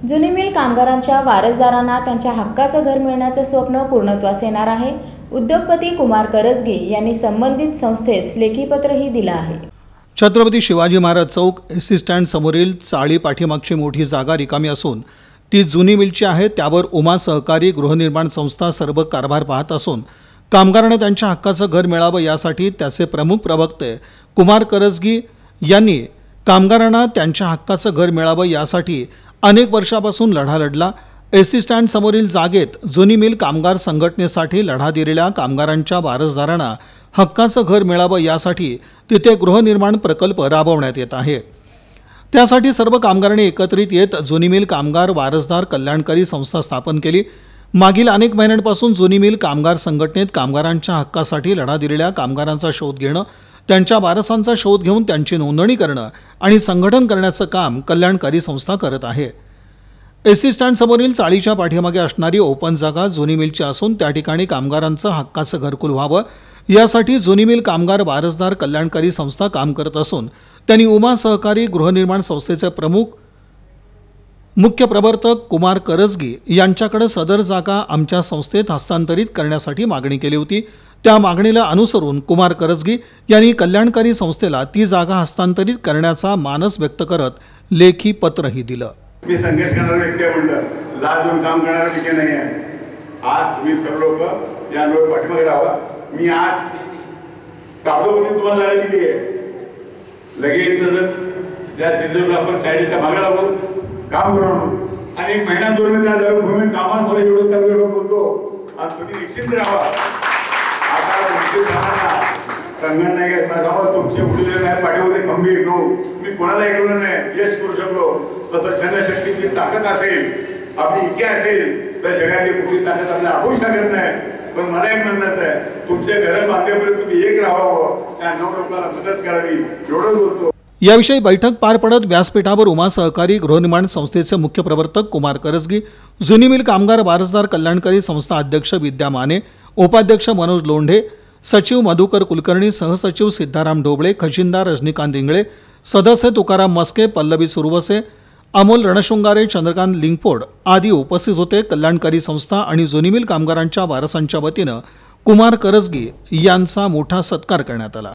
जुनी मिल कामगारांच्या वारसदारांना त्यांच्या हक्काचं घर मिळण्याचं स्वप्न पूर्णत्वास येणार आहे। उद्योगपती कुमार करजगी यांनी संबंधित संस्थेस लेखी पत्रही दिलं आहे। छत्रपती शिवाजी महाराज चौक एसटी स्टँड समोरील चाळी पाठीमागची मोठी जागा रिकामी असून ती जुनी मिलची आहे। त्यावर उमा सहकारी गृहनिर्माण संस्था सर्व कारभार पाहत असून कामगारांना त्यांच्या हक्काचं घर मिळावं यासाठी त्याचे प्रमुख प्रवक्ते कुमार करजगी यांनी कामगारांना त्यांच्या हक्काचं घर मिळावं यासाठी अनेक वर्षापासून लढा लढला। एसटी स्टँड समोरील जागेत जुनी मिल कामगार संघटनेसाठी लढा दिलेल्या कामगारांच्या वारसदारांना हक्काचं घर मिळावं यासाठी तिथे गृहनिर्माण प्रकल्प राबवण्यात येत आहे। त्यासाठी सर्व कामगारांनी एकत्रित येत जुनी मिल कामगार वारसदार कल्याणकारी संस्था स्थापन केली। मागील अनेक महिन्यांपासून जुनी मिल कामगार संघटनेत कामगारांच्या हक्कासाठी लढा दिलेल्या कामगारांचा शोध घेणं, त्यांच्या वारसांचा शोध घेऊन त्यांची नोंदणी करणं आणि संघटन करण्याचं काम कल्याणकारी संस्था करत आहे। एसटी स्टँड समोरील चाळीच्या पाठीमागे असणारी ओपन जागा जुनी मिलची असून त्या ठिकाणी कामगारांचं हक्काचं घरकुल व्हावं यासाठी जुनी मिल कामगार वारसदार कल्याणकारी संस्था काम करत असून त्यांनी उमा सहकारी गृहनिर्माण संस्थेचे प्रमुख मुख्य प्रवर्तक कुमार करजगी यांच्याकडे सदर जागा आमच्या संस्थेत हस्तांतरित करण्यासाठी मागणी केली होती। त्या मागणीला अनुसरून कुमार करजगी यांनी कल्याणकारी संस्थेला ती जागा हस्तांतरित करण्याचा मानस व्यक्त करत लेखी पत्रही दिलं। मी संघर्ष करणारा व्यक्ती आहे, म्हणलं लाजून काम करणारा व्यक्ती नाही आहे। आज तुम्ही सर्व लोक या लोक पाठीमागे राहा। मी आज कागदोपत्री तुम्हाला जागा दिली आहे। लगेच त्या सिटीजनला आपण चाळीच्या भागाला लागून काम करू आणि एक महिना दोन महिने त्या भूमी कामांसह एवढं बोलतो आणि तुम्ही निश्चिंत राहा। आता संघटना नाही घेत तुमची उडलेले नाही पाठीमध्ये खंबीर नो मी कोणाला ऐकलं नाही यश करू शकलो। तसं जनशक्तीची ताकद असेल, आपली इच्छा असेल तर जगातली कुठली ताकद आपल्याला अडवू शकत नाही। पण मला एक म्हणणं आहे, तुमच्या घर बांधण्यापर्यंत तुम्ही एक राहावं, त्या 9 लोकांना मदत करावी एवढं बोलतो। याविषयी बैठक पार पडत व्यासपीठावर उमा सहकारी गृहनिर्माण संस्थेचे मुख्य प्रवर्तक कुमार करजगी, जुनी मिल कामगार वारसदार कल्याणकारी संस्था अध्यक्ष विद्या माने, उपाध्यक्ष मनोज लोंढे, सचिव मधुकर कुलकर्णी, सहसचिव सिद्धाराम ढोबळे, खजिनदार रजनीकांत इंगळे, सदस्य तुकाराम मस्के, पल्लवी सुरवसे, अमोल रणशृंगारे, चंद्रकांत लिंगफोड आदी उपस्थित होते। कल्याणकारी संस्था आणि जुनी मिल कामगारांच्या वारसांच्या वतीनं कुमार करजगी यांचा मोठा सत्कार करण्यात आला।